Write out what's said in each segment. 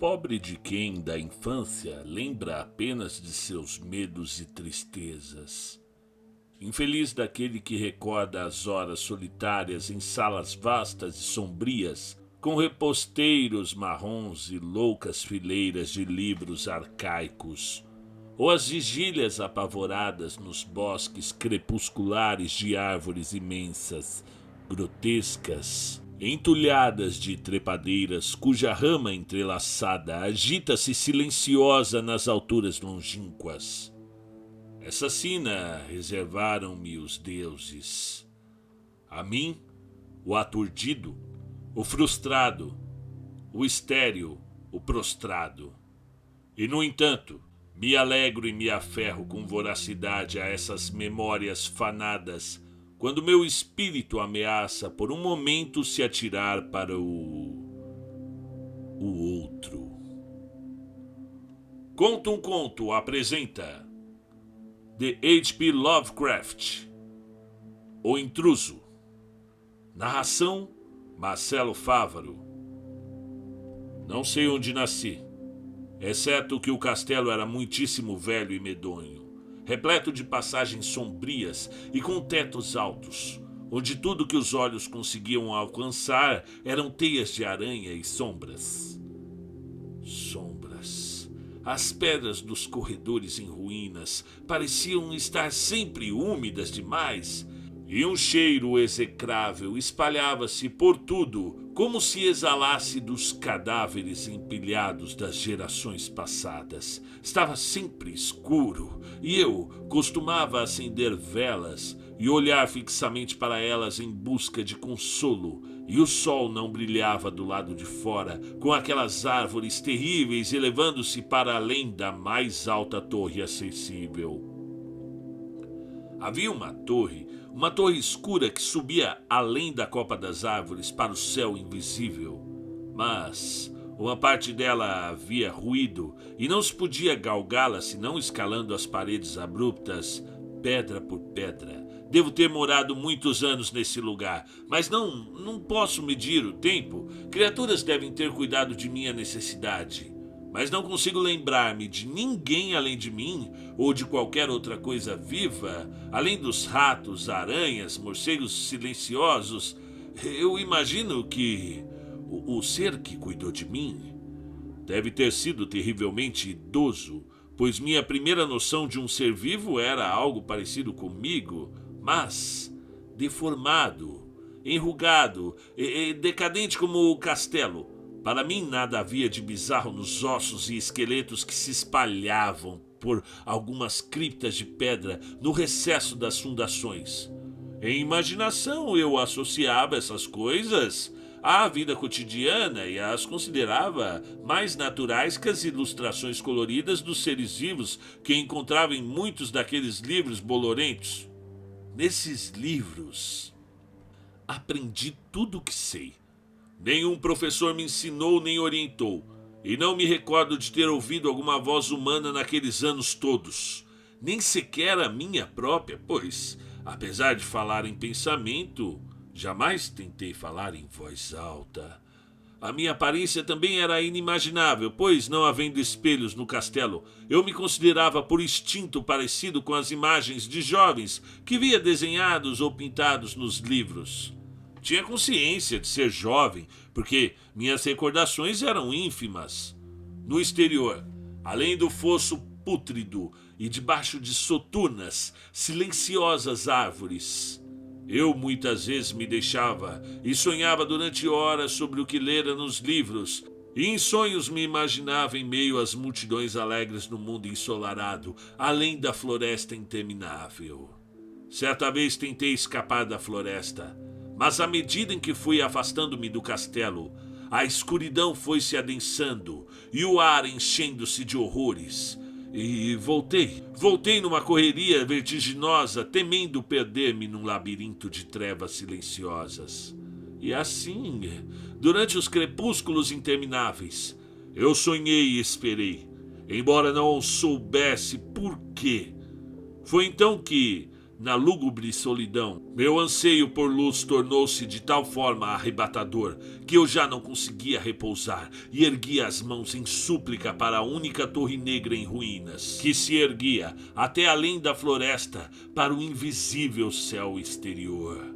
pobre de quem, da infância, lembra apenas de seus medos e tristezas. Infeliz daquele que recorda as horas solitárias em salas vastas e sombrias, com reposteiros marrons e loucas fileiras de livros arcaicos, ou as vigílias apavoradas nos bosques crepusculares de árvores imensas, grotescas, entulhadas de trepadeiras cuja rama entrelaçada agita-se silenciosa nas alturas longínquas. Essa sina reservaram-me os deuses. A mim, o aturdido, o frustrado, o estéril, o prostrado. E, no entanto, me alegro e me aferro com voracidade a essas memórias fanadas, quando meu espírito ameaça por um momento se atirar para o outro. Conta um Conto apresenta de H.P. Lovecraft, O Intruso. Narração, Marcelo Fávaro. Não sei onde nasci, exceto que o castelo era muitíssimo velho e medonho, repleto de passagens sombrias e com tetos altos, onde tudo que os olhos conseguiam alcançar eram teias de aranha e sombras. As pedras dos corredores em ruínas pareciam estar sempre úmidas demais, e um cheiro execrável espalhava-se por tudo, como se exalasse dos cadáveres empilhados das gerações passadas. Estava sempre escuro, e eu costumava acender velas e olhar fixamente para elas em busca de consolo, e o sol não brilhava do lado de fora, com aquelas árvores terríveis elevando-se para além da mais alta torre acessível. Havia uma torre escura que subia além da copa das árvores para o céu invisível, mas uma parte dela havia ruído e não se podia galgá-la senão escalando as paredes abruptas, pedra por pedra. Devo ter morado muitos anos nesse lugar, mas não posso medir o tempo. Criaturas devem ter cuidado de minha necessidade, mas não consigo lembrar-me de ninguém além de mim ou de qualquer outra coisa viva, além dos ratos, aranhas, morcegos silenciosos. Eu imagino que o ser que cuidou de mim deve ter sido terrivelmente idoso, pois minha primeira noção de um ser vivo era algo parecido comigo, mas deformado, enrugado e decadente como o castelo. Para mim nada havia de bizarro nos ossos e esqueletos que se espalhavam por algumas criptas de pedra no recesso das fundações. Em imaginação eu associava essas coisas à vida cotidiana e as considerava mais naturais que as ilustrações coloridas dos seres vivos que encontrava em muitos daqueles livros bolorentos. Nesses livros aprendi tudo o que sei. Nenhum professor me ensinou nem orientou, e não me recordo de ter ouvido alguma voz humana naqueles anos todos, nem sequer a minha própria, pois, apesar de falar em pensamento, jamais tentei falar em voz alta. A minha aparência também era inimaginável, pois, não havendo espelhos no castelo, eu me considerava por instinto parecido com as imagens de jovens que via desenhados ou pintados nos livros. Tinha consciência de ser jovem, porque minhas recordações eram ínfimas. No exterior, além do fosso pútrido e debaixo de soturnas, silenciosas árvores, eu muitas vezes me deixava e sonhava durante horas sobre o que lera nos livros, e em sonhos me imaginava em meio às multidões alegres no mundo ensolarado, além da floresta interminável. Certa vez tentei escapar da floresta, mas à medida em que fui afastando-me do castelo, a escuridão foi se adensando e o ar enchendo-se de horrores. E voltei numa correria vertiginosa, temendo perder-me num labirinto de trevas silenciosas. E assim, durante os crepúsculos intermináveis, eu sonhei e esperei, embora não soubesse por quê. Foi então que, na lúgubre solidão. Meu anseio por luz tornou-se de tal forma arrebatador que eu já não conseguia repousar e erguia as mãos em súplica para a única torre negra em ruínas, que se erguia até além da floresta para o invisível céu exterior.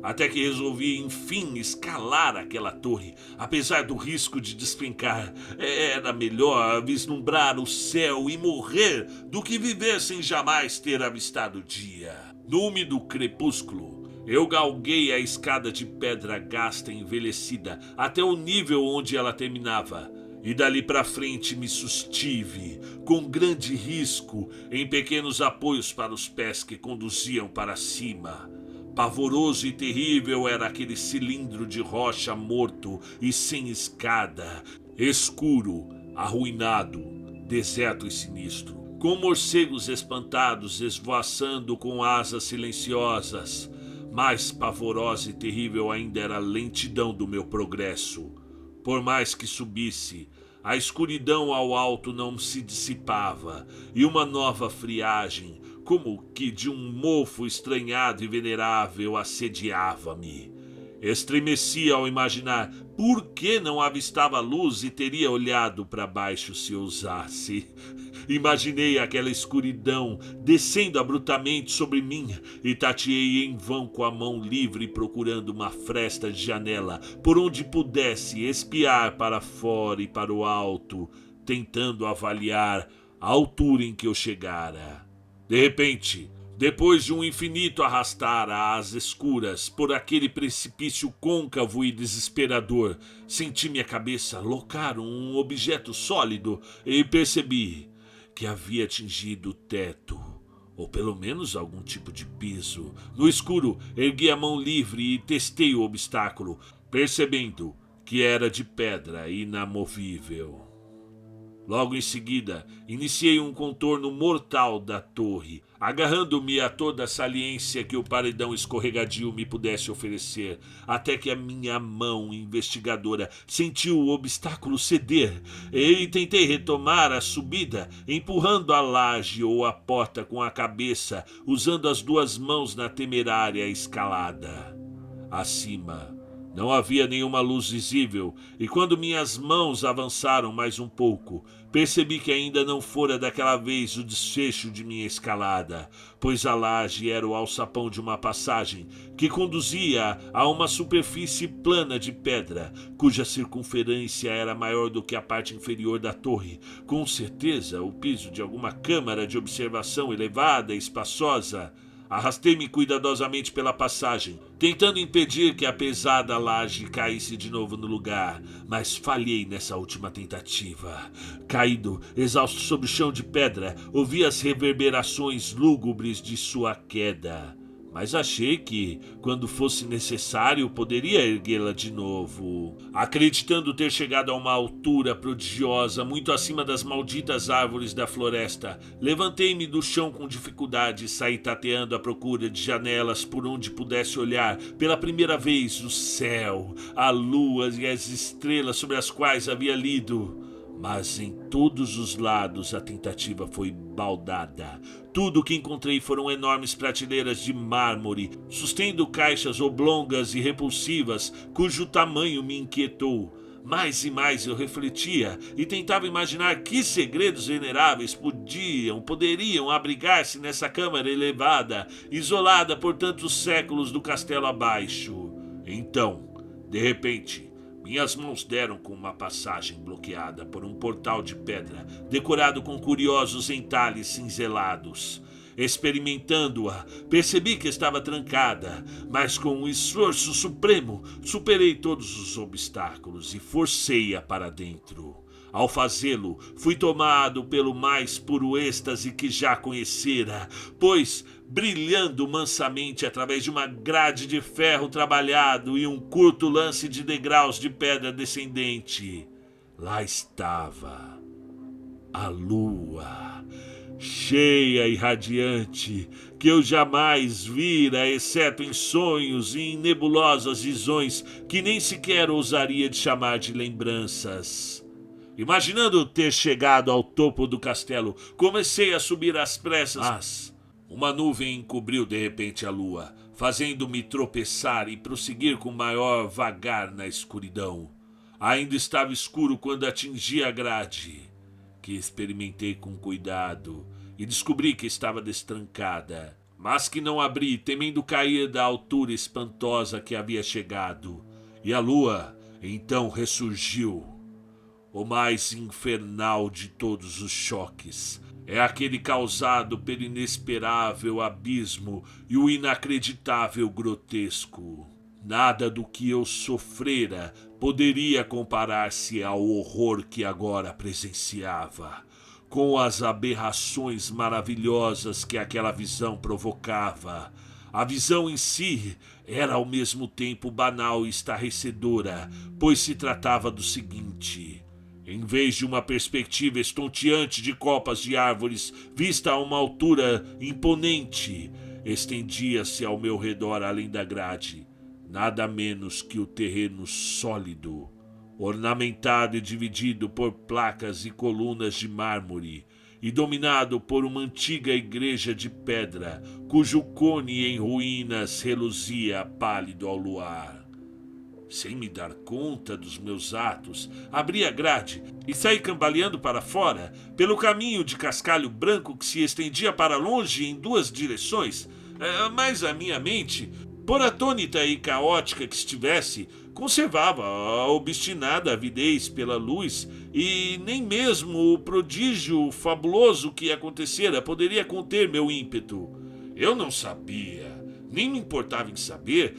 Até que resolvi, enfim, escalar aquela torre, apesar do risco de despencar. Era melhor vislumbrar o céu e morrer do que viver sem jamais ter avistado o dia. No úmido crepúsculo, eu galguei a escada de pedra gasta e envelhecida até o nível onde ela terminava. E dali para frente me sustive, com grande risco, em pequenos apoios para os pés que conduziam para cima. Pavoroso e terrível era aquele cilindro de rocha morto e sem escada, escuro, arruinado, deserto e sinistro, com morcegos espantados esvoaçando com asas silenciosas. Mais pavorosa e terrível ainda era a lentidão do meu progresso. Por mais que subisse, a escuridão ao alto não se dissipava, e uma nova friagem, como que de um mofo estranhado e venerável, assediava-me. Estremeci ao imaginar por que não avistava luz e teria olhado para baixo se ousasse. Imaginei aquela escuridão descendo abruptamente sobre mim e tateei em vão com a mão livre procurando uma fresta de janela por onde pudesse espiar para fora e para o alto, tentando avaliar a altura em que eu chegara. De repente, depois de um infinito arrastar às escuras por aquele precipício côncavo e desesperador, senti minha cabeça locar um objeto sólido e percebi que havia atingido o teto, ou pelo menos algum tipo de piso. No escuro, ergui a mão livre e testei o obstáculo, percebendo que era de pedra inamovível. Logo em seguida, iniciei um contorno mortal da torre, agarrando-me a toda a saliência que o paredão escorregadio me pudesse oferecer, até que a minha mão investigadora sentiu o obstáculo ceder e tentei retomar a subida, empurrando a laje ou a porta com a cabeça, usando as duas mãos na temerária escalada. Acima, não havia nenhuma luz visível, e quando minhas mãos avançaram mais um pouco, percebi que ainda não fora daquela vez o desfecho de minha escalada, pois a laje era o alçapão de uma passagem que conduzia a uma superfície plana de pedra, cuja circunferência era maior do que a parte inferior da torre, com certeza o piso de alguma câmara de observação elevada e espaçosa. Arrastei-me cuidadosamente pela passagem, tentando impedir que a pesada laje caísse de novo no lugar, mas falhei nessa última tentativa. Caído, exausto sobre o chão de pedra, ouvi as reverberações lúgubres de sua queda. Mas achei que, quando fosse necessário, poderia erguê-la de novo. Acreditando ter chegado a uma altura prodigiosa, muito acima das malditas árvores da floresta, levantei-me do chão com dificuldade e saí tateando à procura de janelas por onde pudesse olhar pela primeira vez o céu, a lua e as estrelas sobre as quais havia lido. Mas em todos os lados a tentativa foi baldada. Tudo o que encontrei foram enormes prateleiras de mármore, sustendo caixas oblongas e repulsivas, cujo tamanho me inquietou. Mais e mais eu refletia e tentava imaginar que segredos veneráveis poderiam abrigar-se nessa câmara elevada, isolada por tantos séculos do castelo abaixo. Então, de repente, minhas mãos deram com uma passagem bloqueada por um portal de pedra, decorado com curiosos entalhes cinzelados. Experimentando-a, percebi que estava trancada, mas com um esforço supremo, superei todos os obstáculos e forcei-a para dentro. Ao fazê-lo, fui tomado pelo mais puro êxtase que já conhecera, pois, brilhando mansamente através de uma grade de ferro trabalhado e um curto lance de degraus de pedra descendente, lá estava a lua, cheia e radiante, que eu jamais vira, exceto em sonhos e em nebulosas visões que nem sequer ousaria de chamar de lembranças. Imaginando ter chegado ao topo do castelo, comecei a subir às pressas, mas Uma nuvem encobriu de repente a lua, fazendo-me tropeçar e prosseguir com maior vagar na escuridão. Ainda estava escuro quando atingi a grade, que experimentei com cuidado, e descobri que estava destrancada, mas que não abri, temendo cair da altura espantosa que havia chegado. E a lua então ressurgiu. O mais infernal de todos os choques é aquele causado pelo inesperável abismo e o inacreditável grotesco. Nada do que eu sofrera poderia comparar-se ao horror que agora presenciava, com as aberrações maravilhosas que aquela visão provocava. A visão em si era ao mesmo tempo banal e estarrecedora, pois se tratava do seguinte: em vez de uma perspectiva estonteante de copas de árvores vista a uma altura imponente, estendia-se ao meu redor, além da grade, nada menos que o terreno sólido, ornamentado e dividido por placas e colunas de mármore, e dominado por uma antiga igreja de pedra, cujo cone em ruínas reluzia pálido ao luar. Sem me dar conta dos meus atos, abri a grade e saí cambaleando para fora, pelo caminho de cascalho branco que se estendia para longe em duas direções, mas a minha mente, por atônita e caótica que estivesse, conservava a obstinada avidez pela luz, e nem mesmo o prodígio fabuloso que acontecera poderia conter meu ímpeto. Eu não sabia, nem me importava em saber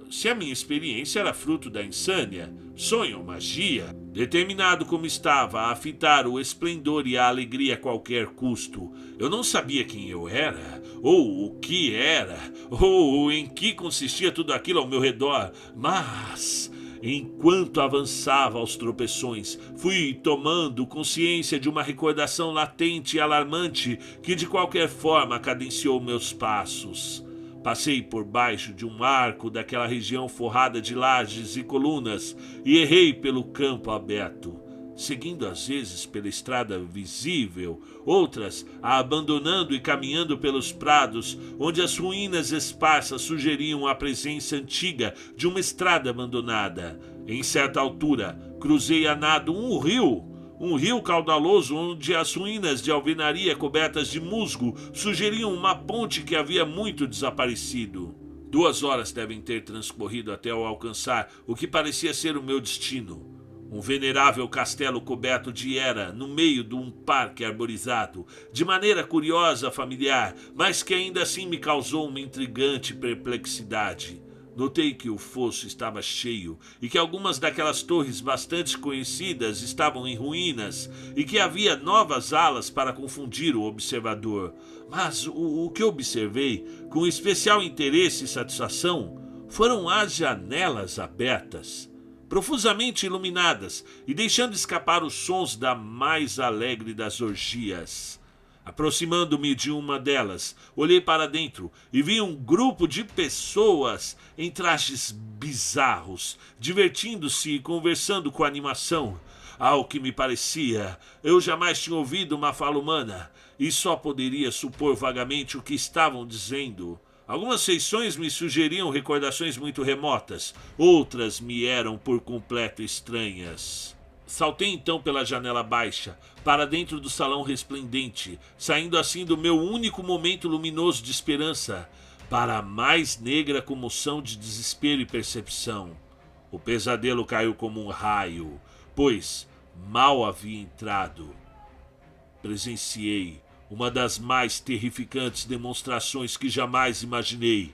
se a minha experiência era fruto da insânia, sonho ou magia. Determinado como estava a fitar o esplendor e a alegria a qualquer custo, eu não sabia quem eu era, ou o que era, ou em que consistia tudo aquilo ao meu redor, mas enquanto avançava aos tropeções, fui tomando consciência de uma recordação latente e alarmante que de qualquer forma cadenciou meus passos. Passei por baixo de um arco daquela região forrada de lajes e colunas e errei pelo campo aberto, seguindo às vezes pela estrada visível, outras a abandonando e caminhando pelos prados, onde as ruínas esparsas sugeriam a presença antiga de uma estrada abandonada. Em certa altura, cruzei a nado um rio caudaloso onde as ruínas de alvenaria cobertas de musgo sugeriam uma ponte que havia muito desaparecido. 2 horas devem ter transcorrido até eu alcançar o que parecia ser o meu destino. Um venerável castelo coberto de era no meio de um parque arborizado, de maneira curiosa, familiar, mas que ainda assim me causou uma intrigante perplexidade. Notei que o fosso estava cheio e que algumas daquelas torres bastante conhecidas estavam em ruínas e que havia novas alas para confundir o observador. Mas o que observei com especial interesse e satisfação foram as janelas abertas, profusamente iluminadas e deixando escapar os sons da mais alegre das orgias. Aproximando-me de uma delas, olhei para dentro e vi um grupo de pessoas em trajes bizarros, divertindo-se e conversando com animação. Ao que me parecia, eu jamais tinha ouvido uma fala humana e só poderia supor vagamente o que estavam dizendo. Algumas feições me sugeriam recordações muito remotas, outras me eram por completo estranhas. Saltei então pela janela baixa, para dentro do salão resplendente, saindo assim do meu único momento luminoso de esperança, para a mais negra comoção de desespero e percepção. O pesadelo caiu como um raio, pois mal havia entrado. Presenciei uma das mais terrificantes demonstrações que jamais imaginei.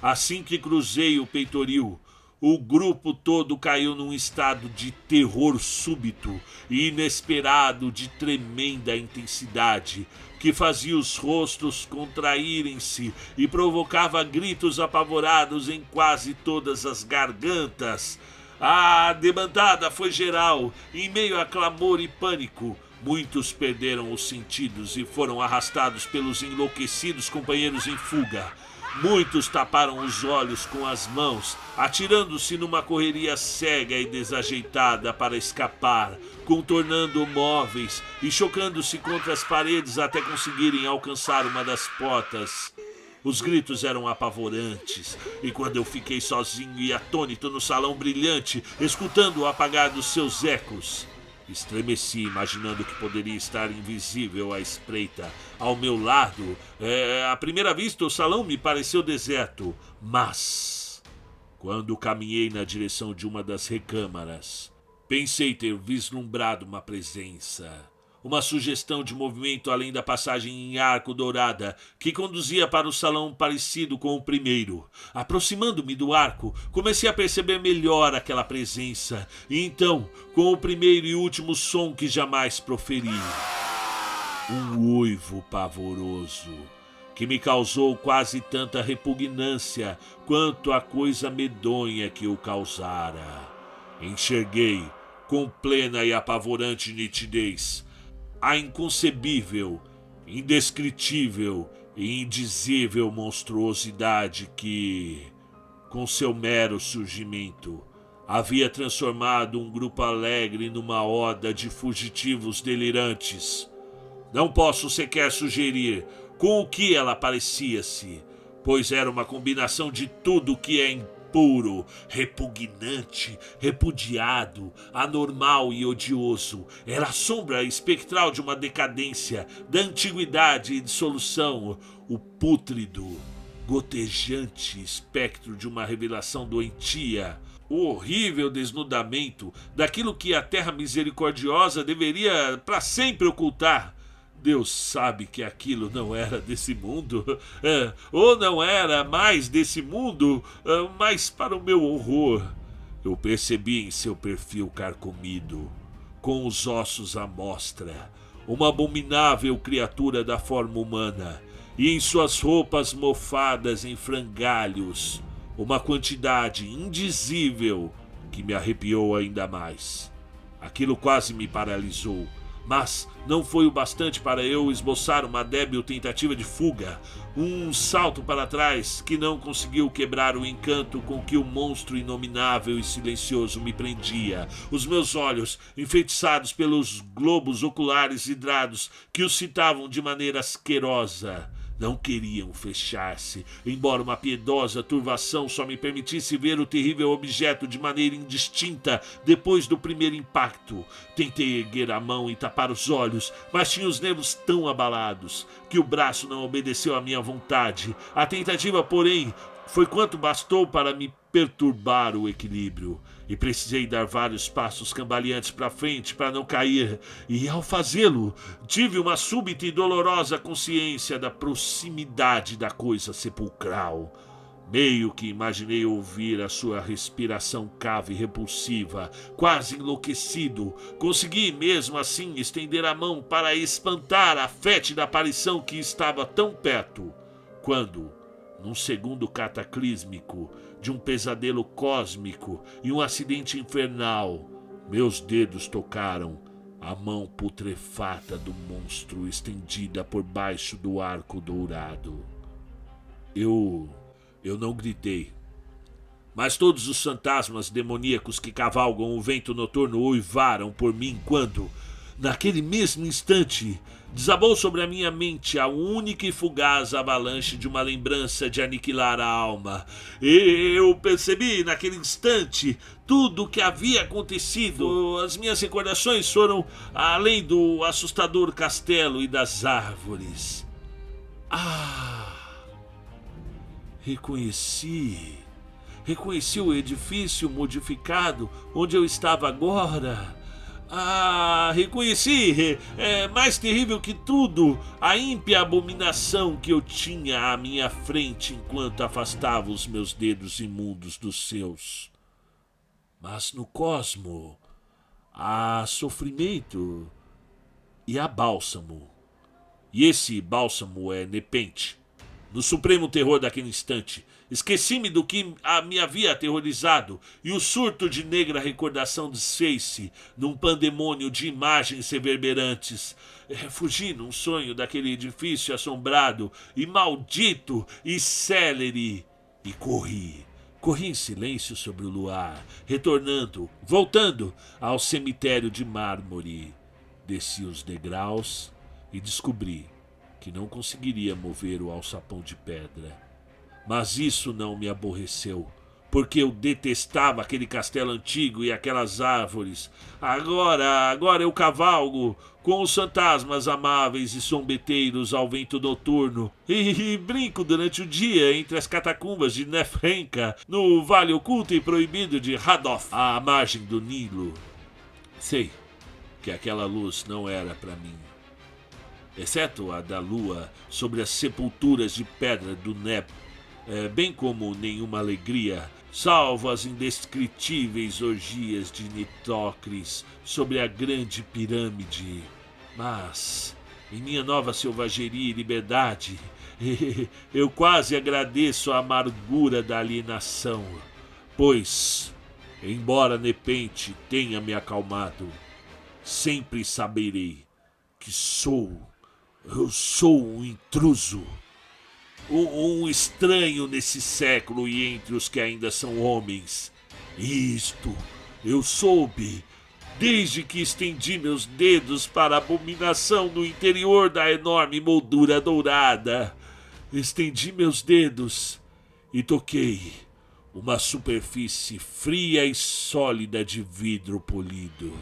Assim que cruzei o peitoril, o grupo todo caiu num estado de terror súbito e inesperado de tremenda intensidade, que fazia os rostos contraírem-se e provocava gritos apavorados em quase todas as gargantas. A debandada foi geral, em meio a clamor e pânico. Muitos perderam os sentidos e foram arrastados pelos enlouquecidos companheiros em fuga. Muitos taparam os olhos com as mãos, atirando-se numa correria cega e desajeitada para escapar, contornando móveis e chocando-se contra as paredes até conseguirem alcançar uma das portas. Os gritos eram apavorantes, e quando eu fiquei sozinho e atônito no salão brilhante, escutando o apagar dos seus ecos, estremeci, imaginando que poderia estar invisível à espreita. Ao meu lado, à primeira vista, o salão me pareceu deserto, mas quando caminhei na direção de uma das recâmaras, pensei ter vislumbrado uma presença. Uma sugestão de movimento além da passagem em arco dourada que conduzia para o salão parecido com o primeiro. Aproximando-me do arco, comecei a perceber melhor aquela presença. E então, com o primeiro e último som que jamais proferi, um uivo pavoroso que me causou quase tanta repugnância quanto a coisa medonha que o causara. Enxerguei, com plena e apavorante nitidez, a inconcebível, indescritível e indizível monstruosidade que, com seu mero surgimento, havia transformado um grupo alegre numa horda de fugitivos delirantes. Não posso sequer sugerir com o que ela parecia-se, pois era uma combinação de tudo que é impuro, repugnante, repudiado, anormal e odioso. Era a sombra espectral de uma decadência, da antiguidade e dissolução, o pútrido, gotejante espectro de uma revelação doentia, o horrível desnudamento daquilo que a terra misericordiosa deveria para sempre ocultar. Deus sabe que aquilo não era desse mundo, ou não era mais desse mundo, mas para o meu horror, eu percebi em seu perfil carcomido, com os ossos à mostra, uma abominável criatura da forma humana, e em suas roupas mofadas em frangalhos, uma quantidade indizível que me arrepiou ainda mais. Aquilo quase me paralisou, mas não foi o bastante para eu esboçar uma débil tentativa de fuga, um salto para trás que não conseguiu quebrar o encanto com que o monstro inominável e silencioso me prendia. Os meus olhos, enfeitiçados pelos globos oculares hidrados que os citavam de maneira asquerosa, não queriam fechar-se, embora uma piedosa turvação só me permitisse ver o terrível objeto de maneira indistinta depois do primeiro impacto. Tentei erguer a mão e tapar os olhos, mas tinha os nervos tão abalados que o braço não obedeceu à minha vontade. A tentativa, porém, foi quanto bastou para me perturbar o equilíbrio, e precisei dar vários passos cambaleantes para frente para não cair, e ao fazê-lo, tive uma súbita e dolorosa consciência da proximidade da coisa sepulcral. Meio que imaginei ouvir a sua respiração cava e repulsiva, quase enlouquecido. Consegui mesmo assim estender a mão para espantar a fétida aparição que estava tão perto, quando, num segundo cataclísmico, de um pesadelo cósmico e um acidente infernal, meus dedos tocaram a mão putrefata do monstro estendida por baixo do arco dourado. Eu não gritei, mas todos os fantasmas demoníacos que cavalgam o vento noturno uivaram por mim quando, naquele mesmo instante, desabou sobre a minha mente a única e fugaz avalanche de uma lembrança de aniquilar a alma. Eu percebi naquele instante tudo o que havia acontecido. As minhas recordações foram além do assustador castelo e das árvores. Reconheci o edifício modificado onde eu estava agora. Reconheci, mais terrível que tudo, a ímpia abominação que eu tinha à minha frente enquanto afastava os meus dedos imundos dos seus. Mas no cosmo há sofrimento e há bálsamo. E esse bálsamo é Nepente. No supremo terror daquele instante, esqueci-me do que me havia aterrorizado, e o surto de negra recordação desfez-se num pandemônio de imagens reverberantes. Fugi num sonho daquele edifício assombrado e maldito e célere e corri. Corri em silêncio sobre o luar, voltando ao cemitério de mármore. Desci os degraus e descobri que não conseguiria mover o alçapão de pedra. Mas isso não me aborreceu, porque eu detestava aquele castelo antigo e aquelas árvores. Agora eu cavalgo com os fantasmas amáveis e sombeteiros ao vento noturno e brinco durante o dia entre as catacumbas de Nefrenka, no vale oculto e proibido de Radoth, à margem do Nilo. Sei que aquela luz não era para mim, exceto a da lua sobre as sepulturas de pedra do Neb, bem como nenhuma alegria, salvo as indescritíveis orgias de Nitocris sobre a grande pirâmide. Mas, em minha nova selvageria e liberdade, eu quase agradeço a amargura da alienação, pois, embora Nepente tenha me acalmado, sempre saberei que eu sou um intruso. Um estranho nesse século e entre os que ainda são homens. Isto eu soube desde que estendi meus dedos para a abominação no interior da enorme moldura dourada. Estendi meus dedos e toquei uma superfície fria e sólida de vidro polido.